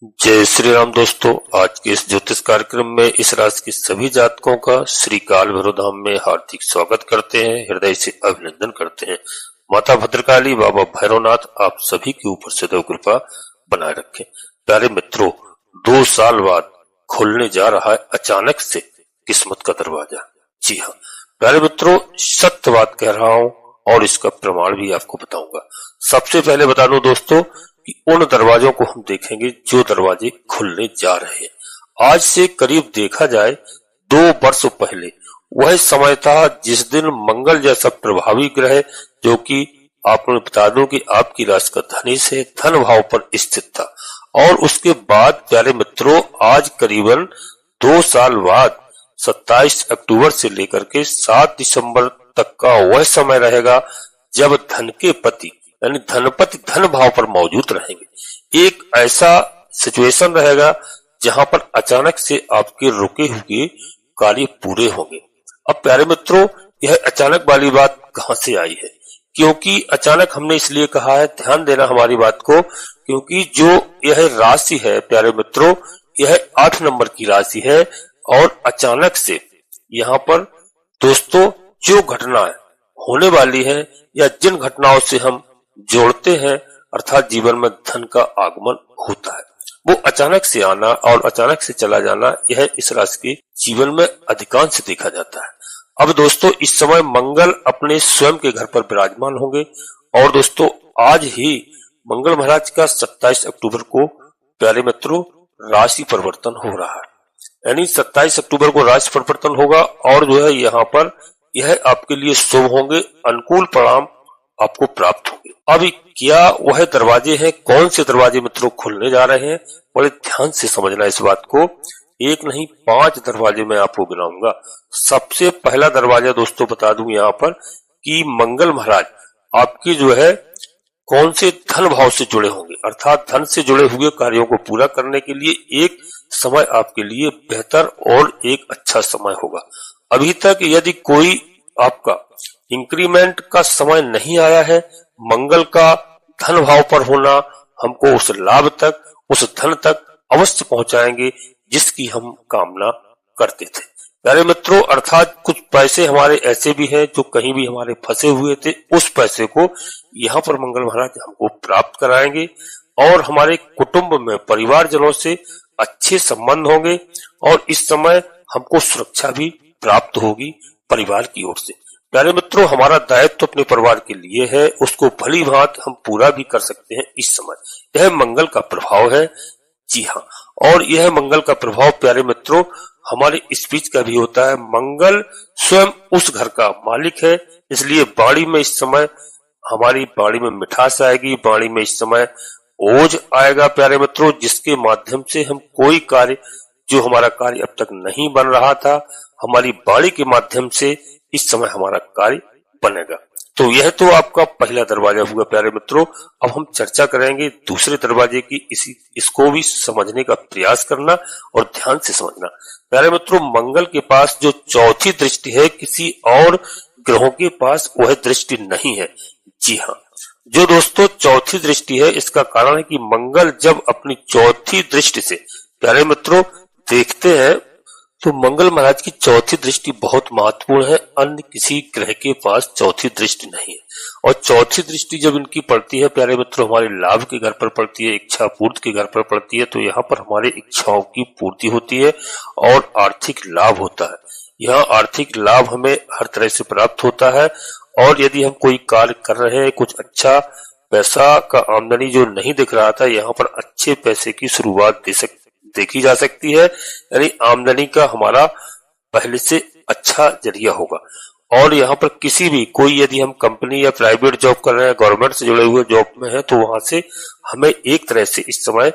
जय श्री राम दोस्तों। आज के इस ज्योतिष कार्यक्रम में इस राशि के सभी जातकों का श्री काल भैरव धाम में हार्दिक स्वागत करते हैं, हृदय से अभिनंदन करते हैं। माता भद्रकाली, बाबा भैरवनाथ आप सभी के ऊपर सदैव कृपा बनाए रखें। प्यारे मित्रों, 2 साल बाद खुलने जा रहा है अचानक से किस्मत का दरवाजा। जी हाँ प्यारे मित्रों, सत्य बात कह रहा हूँ और इसका प्रमाण भी आपको बताऊंगा। सबसे पहले बता दूं दोस्तों कि उन दरवाजों को हम देखेंगे जो दरवाजे खुलने जा रहे हैं। आज से करीब देखा जाए 2 वर्ष पहले वह समय था जिस दिन मंगल जैसा प्रभावी ग्रह, जो कि आपको बता दूं कि आपकी राशि का धनी से धन भाव पर स्थित था। और उसके बाद प्यारे मित्रों, आज करीबन 2 साल बाद 27 अक्टूबर से लेकर के 7 दिसंबर तक का वह समय रहेगा जब धन के पति यानी धनपति धन भाव पर मौजूद रहेंगे। एक ऐसा सिचुएशन रहेगा जहां पर अचानक से आपके रुके हुए कार्य पूरे होंगे। अब प्यारे मित्रों, यह अचानक वाली बात कहां से आई है? क्योंकि अचानक हमने इसलिए कहा है, ध्यान देना हमारी बात को, क्योंकि जो यह राशि है प्यारे मित्रों, यह 8 नंबर की राशि है। और अचानक से यहाँ पर दोस्तों जो घटना होने वाली है या जिन घटनाओं से हम जोड़ते हैं, अर्थात जीवन में धन का आगमन होता है, वो अचानक से आना और अचानक से चला जाना, यह इस राशि के जीवन में अधिकांश देखा जाता है। अब दोस्तों, इस समय मंगल अपने स्वयं के घर पर विराजमान होंगे। और दोस्तों, आज ही मंगल महाराज का 27 अक्टूबर को प्यारे मित्रों राशि परिवर्तन हो रहा है, यानी 27 अक्टूबर को राशि परिवर्तन होगा। और जो है यहाँ पर यह आपके लिए शुभ होंगे, अनुकूल परिणाम आपको प्राप्त होंगे। अभी क्या वह दरवाजे हैं, कौन से दरवाजे मित्रों खुलने जा रहे हैं, बड़े ध्यान से समझना इस बात को। एक नहीं 5 दरवाजे मैं आपको गिनाऊंगा। सबसे पहला दरवाजा दोस्तों बता दूं यहाँ पर कि मंगल महाराज आपके जो है कौन से धन भाव से जुड़े होंगे, अर्थात धन से जुड़े हुए कार्यों को पूरा करने के लिए एक समय आपके लिए बेहतर और एक अच्छा समय होगा। अभी तक यदि कोई आपका इंक्रीमेंट का समय नहीं आया है, मंगल का धन भाव पर होना हमको उस लाभ तक, उस धन तक अवश्य पहुंचाएंगे जिसकी हम कामना करते थे प्यारे मित्रों। अर्थात कुछ पैसे हमारे ऐसे भी हैं जो कहीं भी हमारे फंसे हुए थे, उस पैसे को यहाँ पर मंगल महाराज हमको प्राप्त कराएंगे। और हमारे कुटुंब में परिवारजनों से अच्छे संबंध होंगे और इस समय हमको सुरक्षा भी प्राप्त होगी परिवार की ओर से। प्यारे मित्रों, हमारा दायित्व अपने परिवार के लिए है, उसको भली भांति हम पूरा भी कर सकते हैं इस समय। यह मंगल का प्रभाव है। जी हाँ, और यह मंगल का प्रभाव प्यारे मित्रों हमारे स्पीच का भी होता है। मंगल स्वयं उस घर का मालिक है, इसलिए वाणी में इस समय हमारी वाणी में मिठास आएगी, वाणी में इस समय ओज आएगा प्यारे मित्रों, जिसके माध्यम से हम कोई कार्य जो हमारा कार्य अब तक नहीं बन रहा था, हमारी वाणी के माध्यम से इस समय हमारा कार्य बनेगा। तो यह तो आपका पहला दरवाजा हुआ प्यारे मित्रों। अब हम चर्चा करेंगे दूसरे दरवाजे की। इसको भी समझने का प्रयास करना और ध्यान से समझना प्यारे मित्रों। मंगल के पास जो चौथी दृष्टि है, किसी और ग्रहों के पास वह दृष्टि नहीं है। जी हाँ, जो दोस्तों चौथी दृष्टि है, इसका कारण है कि मंगल जब अपनी चौथी दृष्टि से प्यारे मित्रों देखते हैं तो मंगल महाराज की चौथी दृष्टि बहुत महत्वपूर्ण है। अन्य किसी ग्रह के पास चौथी दृष्टि नहीं है। और चौथी दृष्टि जब इनकी पड़ती है प्यारे मित्रों, हमारे लाभ के घर पर पड़ती है, इच्छा पूर्ति के घर पर पड़ती है, तो यहाँ पर हमारी इच्छाओं की पूर्ति होती है और आर्थिक लाभ होता है। यहाँ आर्थिक लाभ हमें हर तरह से प्राप्त होता है। और यदि हम कोई कार्य कर रहे हैं, कुछ अच्छा पैसा का आमदनी जो नहीं दिख रहा था, यहाँ पर अच्छे पैसे की शुरुआत देखी जा सकती है, यानी आमदनी का हमारा पहले से अच्छा जरिया होगा। और यहाँ पर किसी भी कोई यदि हम कंपनी या प्राइवेट जॉब कर रहे हैं, गवर्नमेंट से जुड़े हुए जॉब में है, तो वहां से हमें एक तरह से इस समय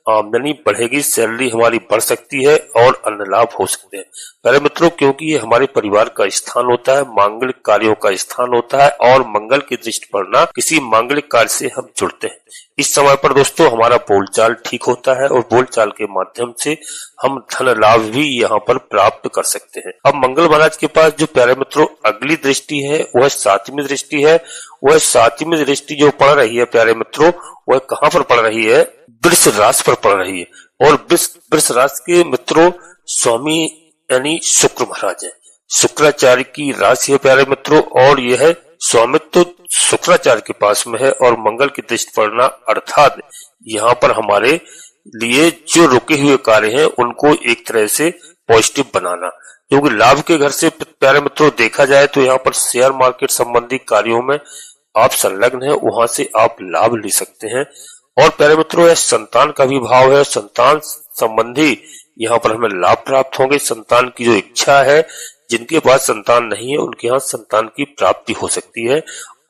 आमदनी बढ़ेगी, सैलरी हमारी बढ़ सकती है और अन्य लाभ हो सकते हैं प्यारे मित्रों, क्योंकि ये हमारे परिवार का स्थान होता है, मांगलिक कार्यों का स्थान होता है। और मंगल की दृष्टि पड़ना, किसी मांगलिक कार्य से हम जुड़ते हैं, इस समय पर दोस्तों हमारा बोलचाल ठीक होता है और बोलचाल के माध्यम से हम धन लाभ भी यहाँ पर प्राप्त कर सकते हैं। अब मंगल महाराज के पास जो प्यारे मित्रों अगली दृष्टि है वह 7वीं दृष्टि है। वह 7वीं दृष्टि जो पड़ रही है प्यारे मित्रों, वह कहाँ पर पड़ रही है? वृष राशि पर पड़ रही है। और वृष राशि के मित्रों स्वामी यानी शुक्र महाराज है। शुक्राचार्य की राशि है प्यारे मित्रों, और यह स्वामित्व तो शुक्राचार्य के पास में है। और मंगल की दृष्टि पड़ना अर्थात यहाँ पर हमारे लिए जो रुके हुए कार्य हैं उनको एक तरह से पॉजिटिव बनाना, क्योंकि लाभ के घर से प्यारे मित्रों देखा जाए तो यहाँ पर शेयर मार्केट संबंधी कार्यों में आप संलग्न है, वहां से आप लाभ ले सकते हैं। और प्यारे मित्रों यह संतान का भी भाव है, संतान संबंधी यहाँ पर हमें लाभ प्राप्त होंगे। संतान की जो इच्छा है, जिनके पास संतान नहीं है उनके यहाँ संतान की प्राप्ति हो सकती है।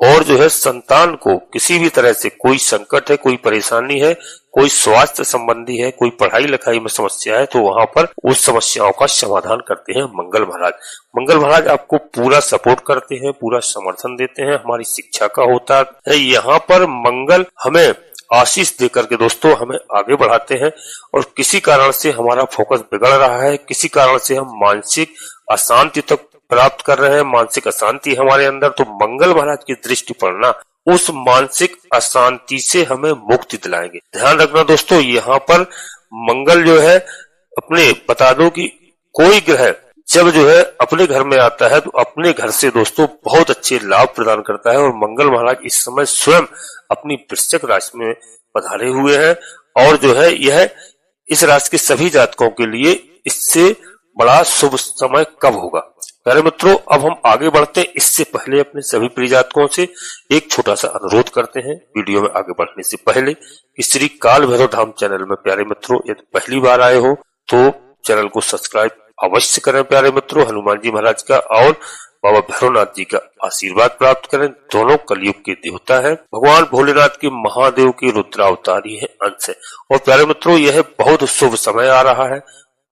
और जो है संतान को किसी भी तरह से कोई संकट है, कोई परेशानी है, कोई स्वास्थ्य संबंधी है, कोई पढ़ाई लिखाई में समस्या है, तो वहां पर उस समस्याओं का समाधान करते हैं मंगल महाराज। मंगल महाराज आपको पूरा सपोर्ट करते हैं, पूरा समर्थन देते हैं, हमारी शिक्षा का होता है। यहाँ पर मंगल हमें आशीष देकर के दोस्तों हमें आगे बढ़ाते हैं। और किसी कारण से हमारा फोकस बिगड़ रहा है, किसी कारण से हम मानसिक अशांति तक प्राप्त कर रहे हैं, मानसिक अशांति हमारे अंदर, तो मंगल महाराज की दृष्टि पड़ना उस मानसिक अशांति से हमें मुक्ति दिलाएंगे। ध्यान रखना दोस्तों, यहाँ पर मंगल जो है अपने बता दो कि कोई ग्रह जब जो है अपने घर में आता है तो अपने घर से दोस्तों बहुत अच्छे लाभ प्रदान करता है। और मंगल महाराज इस समय स्वयं अपनी वृश्चिक राशि में पधारे हुए हैं। और जो है यह इस राशि के सभी जातकों के लिए इससे बड़ा शुभ समय कब होगा? प्यारे मित्रों अब हम आगे बढ़ते हैं, इससे पहले अपने सभी प्रिय जातकों से एक छोटा सा अनुरोध करते हैं वीडियो में आगे बढ़ने से पहले कि श्री काल भैरव धाम चैनल में प्यारे मित्रों यदि पहली बार आए हो तो चैनल को सब्सक्राइब अवश्य करें प्यारे मित्रों, हनुमान जी महाराज का और बाबा भैरवनाथ जी का आशीर्वाद प्राप्त करें। दोनों कलयुग के देवता है, भगवान भोलेनाथ के महादेव की रुद्रावतारी है अंश है। और प्यारे मित्रों यह बहुत शुभ समय आ रहा है।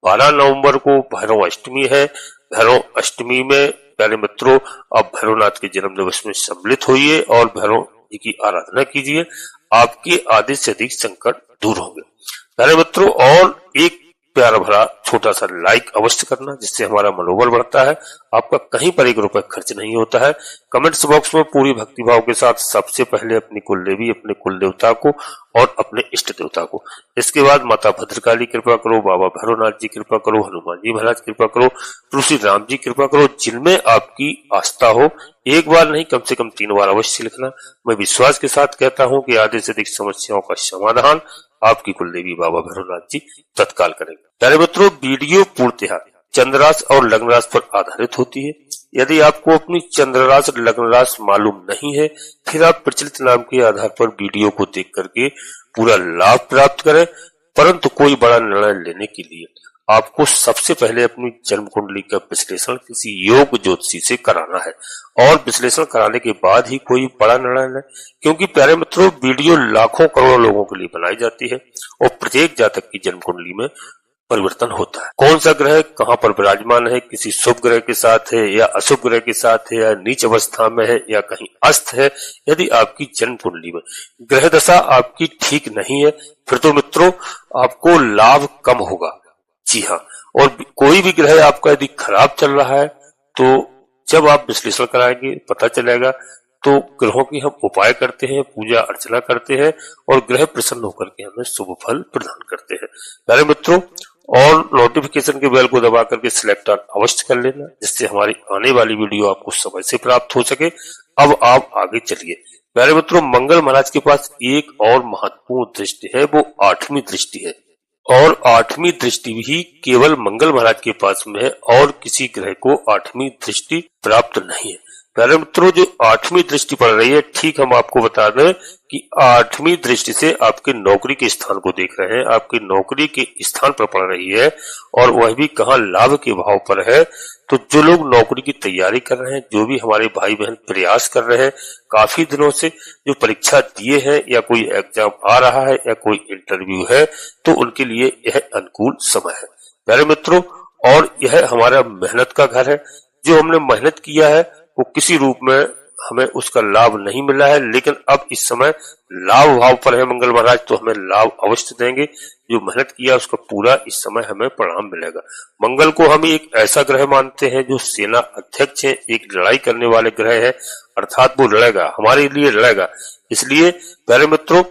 12 नवंबर को भैरव अष्टमी है। भैरव अष्टमी में प्यारे मित्रों आप भैरवनाथ के जन्म दिवस में सम्मिलित होइए और भैरव जी की आराधना कीजिए, आपके आधे से अधिक संकट दूर होंगे। प्यारे मित्रों और एक प्यारा भरा छोटा सा लाइक अवश्य करना, जिससे हमारा मनोबल बढ़ता है। आपका कहीं पर 1 रुपए खर्च नहीं होता है। कमेंट्स बॉक्स में पूरी भक्तिभाव के साथ सबसे पहले अपनी कुलदेवी, अपने कुल देवता को और अपने इष्ट देवता को, इसके बाद माता भद्रकाली कृपा करो, बाबा भैरवनाथ जी कृपा करो, हनुमान जी महाराज कृपा करो, तुलसी राम जी कृपा करो, जिनमें आपकी आस्था हो। एक बार नहीं कम से कम 3 बार अवश्य लिखना। मैं विश्वास के साथ कहता हूँ कि आधे से अधिक समस्याओं का समाधान आपकी कुलदेवी बाबा भैरवनाथ जी तत्काल करेंगे। प्यारे मित्रों वीडियो पूर्णतः चंद्र राशि और लग्न राशि पर आधारित होती है। यदि आपको अपनी चंद्र राशि और लग्न राशि मालूम नहीं है, फिर आप प्रचलित नाम के आधार पर वीडियो को देख करके पूरा लाभ प्राप्त करें। परंतु कोई बड़ा निर्णय लेने के लिए आपको सबसे पहले अपनी जन्म कुंडली का विश्लेषण किसी योग ज्योतिषी से कराना है। और विश्लेषण कराने के बाद ही कोई बड़ा निर्णय लें, क्योंकि प्यारे मित्रों वीडियो लाखों करोड़ों लोगों के लिए बनाई जाती है और प्रत्येक जातक की जन्म कुंडली में परिवर्तन होता है। कौन सा ग्रह कहां पर विराजमान है, किसी शुभ ग्रह के साथ है या अशुभ ग्रह के साथ है या नीच अवस्था में है या कहीं अस्त है, यदि आपकी जन्म कुंडली में ग्रह दशा आपकी ठीक नहीं है, फिर तो मित्रों आपको लाभ कम होगा। जी हाँ, और कोई भी ग्रह आपका यदि खराब चल रहा है तो जब आप विश्लेषण कराएंगे पता चलेगा। तो ग्रहों की हम उपाय करते हैं, पूजा अर्चना करते हैं और ग्रह प्रसन्न होकर के हमें शुभ फल प्रदान करते हैं। प्यारे मित्रों और नोटिफिकेशन के बेल को दबा करके सिलेक्ट अवश्य कर लेना, जिससे हमारी आने वाली वीडियो आपको समय से प्राप्त हो सके। अब आप आगे चलिए। प्यारे मित्रों मंगल महाराज के पास एक और महत्वपूर्ण दृष्टि है, वो 8वीं दृष्टि है। और 8वीं दृष्टि भी केवल मंगल महाराज के पास में है और किसी ग्रह को 8वीं दृष्टि प्राप्त नहीं है। प्यारे मित्रों जो 8वीं दृष्टि पड़ रही है, ठीक हम आपको बता दें कि 8वीं दृष्टि से आपके नौकरी के स्थान को देख रहे हैं, आपकी नौकरी के स्थान पर पड़ रही है और वह भी कहाँ लाभ के भाव पर है। तो जो लोग नौकरी की तैयारी कर रहे हैं, जो भी हमारे भाई बहन प्रयास कर रहे हैं काफी दिनों से, जो परीक्षा दिए हैं या कोई एग्जाम आ रहा है या कोई इंटरव्यू है, तो उनके लिए यह अनुकूल समय है प्यारे मित्रों। और यह हमारा मेहनत का घर है। जो हमने मेहनत किया है वो किसी रूप में हमें उसका लाभ नहीं मिला है, लेकिन अब इस समय लाभ भाव पर है मंगल महाराज, तो हमें लाभ अवश्य देंगे। जो मेहनत किया उसका पूरा इस समय हमें परिणाम मिलेगा। मंगल को हम एक ऐसा ग्रह मानते हैं जो सेना अध्यक्ष है, एक लड़ाई करने वाले ग्रह है, अर्थात वो लड़ेगा, हमारे लिए लड़ेगा। इसलिए प्यारे मित्रों,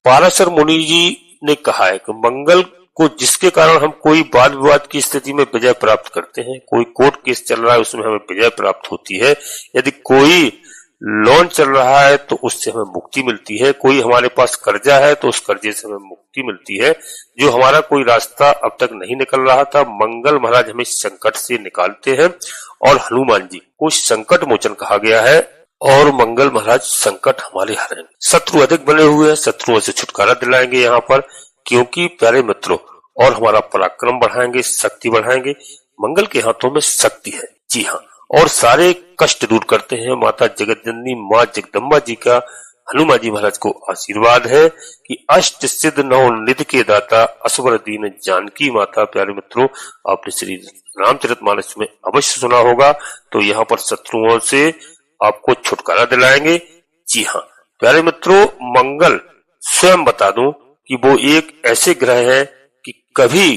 पाराशर मुनि जी ने कहा है कि मंगल को जिसके कारण हम कोई वाद विवाद की स्थिति में विजय प्राप्त करते हैं, कोई कोर्ट केस चल रहा है उसमें हमें विजय प्राप्त होती है, यदि कोई लोन चल रहा है तो उससे हमें मुक्ति मिलती है, कोई हमारे पास कर्जा है तो उस कर्जे से हमें मुक्ति मिलती है, जो हमारा कोई रास्ता अब तक नहीं निकल रहा था, मंगल महाराज हमें संकट से निकालते हैं। और हनुमान जी को संकट मोचन कहा गया है और मंगल महाराज संकट हमारे हरेंगे। शत्रु अधिक बने हुए हैं, शत्रुओं से छुटकारा दिलाएंगे यहाँ पर, क्योंकि प्यारे मित्रों, और हमारा पराक्रम बढ़ाएंगे, शक्ति बढ़ाएंगे। मंगल के हाथों में शक्ति है, जी हाँ, और सारे कष्ट दूर करते हैं। माता जगत जननी माँ जगदम्बा जी का हनुमान जी महाराज को आशीर्वाद है कि अष्ट सिद्ध नौ निधि के दाता असवर दीन जानकी माता। प्यारे मित्रों, आपने श्री रामचरितमानस में अवश्य सुना होगा, तो यहाँ पर शत्रुओं से आपको छुटकारा दिलाएंगे। जी हाँ प्यारे मित्रों, मंगल स्वयं बता दूं कि वो एक ऐसे ग्रह है कि कभी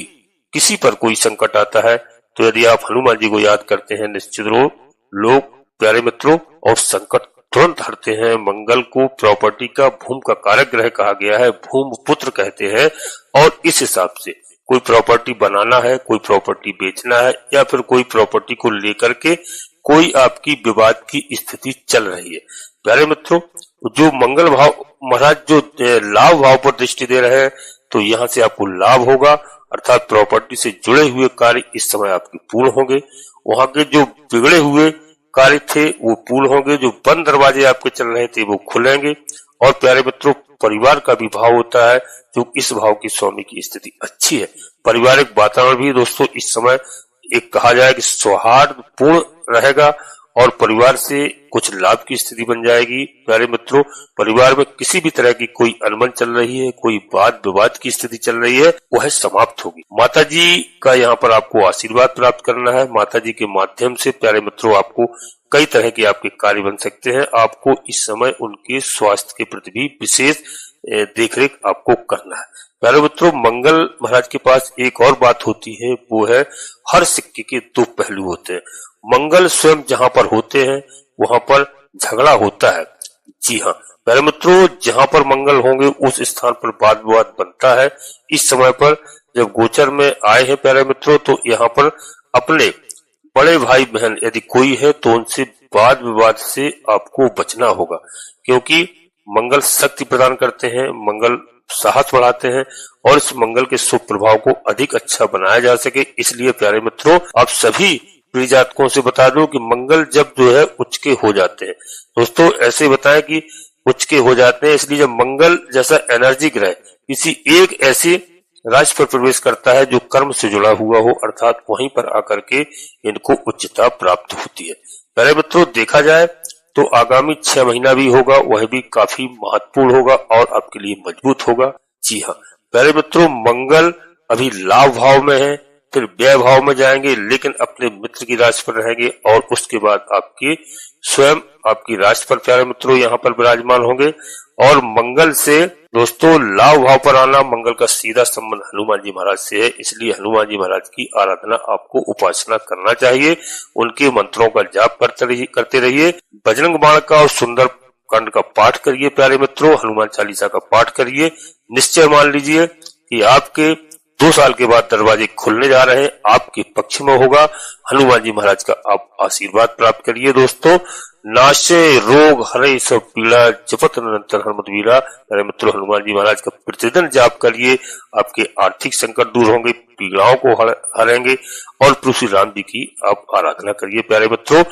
किसी पर कोई संकट आता है तो यदि आप हनुमान जी को याद करते हैं, निश्चित लोग प्यारे मित्रों और संकट तुरंत हटते हैं। मंगल को प्रॉपर्टी का भूमि का कारक ग्रह कहा गया है, भूमि पुत्र कहते हैं, और इस हिसाब से कोई प्रॉपर्टी बनाना है, कोई प्रॉपर्टी बेचना है, या फिर कोई प्रॉपर्टी को लेकर के कोई आपकी विवाद की स्थिति चल रही है, प्यारे मित्रों, जो मंगल भाव महाराज जो लाभ भाव पर दृष्टि दे रहे हैं, तो यहाँ से आपको लाभ होगा, अर्थात प्रॉपर्टी से जुड़े हुए कार्य इस समय आपके पूर्ण होंगे। वहां के जो बिगड़े हुए कार्य थे वो पूर्ण होंगे, जो बंद दरवाजे आपके चल रहे थे वो खुलेंगे। और प्यारे मित्रों, परिवार का भी भाव होता है, जो इस भाव की स्वामी की स्थिति अच्छी है। पारिवारिक वातावरण भी दोस्तों इस समय एक कहा जाए कि सौहार्द पूर्ण रहेगा और परिवार से कुछ लाभ की स्थिति बन जाएगी। प्यारे मित्रों, परिवार में किसी भी तरह की कोई अनबन चल रही है, कोई वाद विवाद की स्थिति चल रही है, वह समाप्त होगी। माता जी का यहाँ पर आपको आशीर्वाद प्राप्त करना है। माता जी के माध्यम से प्यारे मित्रों आपको कई तरह के आपके कार्य बन सकते हैं। आपको इस समय उनके स्वास्थ्य के प्रति भी विशेष देखरेख आपको करना है। प्यारे मित्रों, मंगल महाराज के पास एक और बात होती है, वो है हर सिक्के के दो पहलू होते हैं। मंगल स्वयं जहां पर होते हैं वहां पर झगड़ा होता है। जी हाँ प्यारे मित्रों, जहां पर मंगल होंगे उस स्थान पर वाद विवाद बनता है। इस समय पर जब गोचर में आए हैं प्यारे मित्रों, तो यहाँ पर अपने बड़े भाई बहन यदि कोई है तो उनसे वाद विवाद से आपको बचना होगा, क्योंकि मंगल शक्ति प्रदान करते हैं, मंगल साहस बढ़ाते हैं, और इस मंगल के शुभ प्रभाव को अधिक अच्छा बनाया जा सके। इसलिए प्यारे मित्रों, आप सभी प्रिय जातकों से बता दो कि मंगल जब जो है उच्च के हो जाते हैं, दोस्तों ऐसे बताएं कि उच्च के हो जाते हैं, इसलिए जब मंगल जैसा एनर्जी ग्रह किसी एक ऐसी राशि पर प्रवेश करता है जो कर्म से जुड़ा हुआ हो, अर्थात वहीं पर आकर के इनको उच्चता प्राप्त होती है। प्यारे मित्रों, देखा जाए तो आगामी 6 महीना भी होगा, वह भी काफी महत्वपूर्ण होगा और आपके लिए मजबूत होगा। जी हाँ प्यारे मित्रों, मंगल अभी लाभ भाव में है, फिर व्यय भाव में जाएंगे, लेकिन अपने मित्र की राशि पर रहेंगे, और उसके बाद आपके स्वयं आपकी राशि पर प्यारे मित्रों यहाँ पर विराजमान होंगे। और मंगल से दोस्तों लाभ भाव पर आना, मंगल का सीधा संबंध हनुमान जी महाराज से है, इसलिए हनुमान जी महाराज की आराधना आपको उपासना करना चाहिए। उनके मंत्रों का जाप करते रहिए, बजरंग बाण का और सुंदर कांड का पाठ करिए प्यारे मित्रों, हनुमान चालीसा का पाठ करिए। निश्चय मान लीजिए कि आपके 2 साल के बाद दरवाजे खुलने जा रहे हैं, आपके पक्ष में होगा। हनुमान जी महाराज का आप आशीर्वाद प्राप्त करिए। दोस्तों, नाशे रोग हरे सब पीड़ा, जपत निरंतर हनुमत वीरा। मेरे मित्रों, हनुमान जी महाराज का प्रतिदिन जाप करिए, आपके आर्थिक संकट दूर होंगे, पीड़ाओं को हरेंगे, और प्रभु श्री राम जी की आप आराधना करिए प्यारे मित्रों।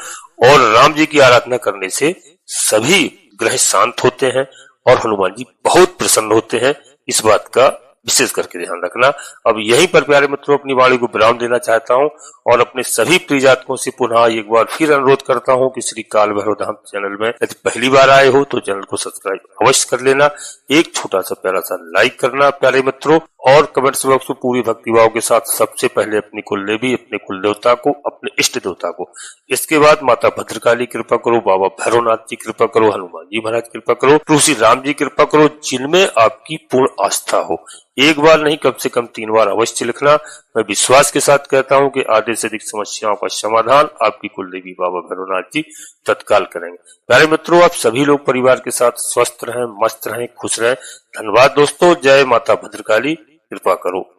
और राम जी की आराधना करने से सभी ग्रह शांत होते हैं और हनुमान जी बहुत प्रसन्न होते हैं, इस बात का विशेष करके ध्यान रखना। अब यहीं पर प्यारे मित्रों अपनी वाणी को विराम देना चाहता हूं और अपने सभी प्रिय जातकों से पुनः एक बार फिर अनुरोध करता हूं कि श्री काल भैरव धाम चैनल में यदि पहली बार आए हो तो चैनल को सब्सक्राइब अवश्य कर लेना, एक छोटा सा प्यारा सा लाइक करना प्यारे मित्रों, और कमेंट्स बॉक्स में पूरी भक्तिभाव के साथ सबसे पहले अपनी कुल देवी, अपने कुल देवता को, अपने इष्ट देवता को इसके बाद माता भद्रकाली कृपा करो, बाबा भैरवनाथ जी कृपा करो, हनुमान जी महाराज कृपा करो, प्रभु श्री राम जी कृपा करो, जिनमें आपकी पूर्ण आस्था हो। एक बार नहीं, कम से कम 3 बार अवश्य लिखना। मैं विश्वास के साथ कहता हूं कि आधे से अधिक समस्याओं का समाधान आपकी कुलदेवी बाबा भैरवनाथ जी तत्काल करेंगे। प्यारे मित्रों, आप सभी लोग परिवार के साथ स्वस्थ रहें, मस्त रहें, खुश रहें। धन्यवाद दोस्तों। जय माता भद्रकाली, कृपा करो।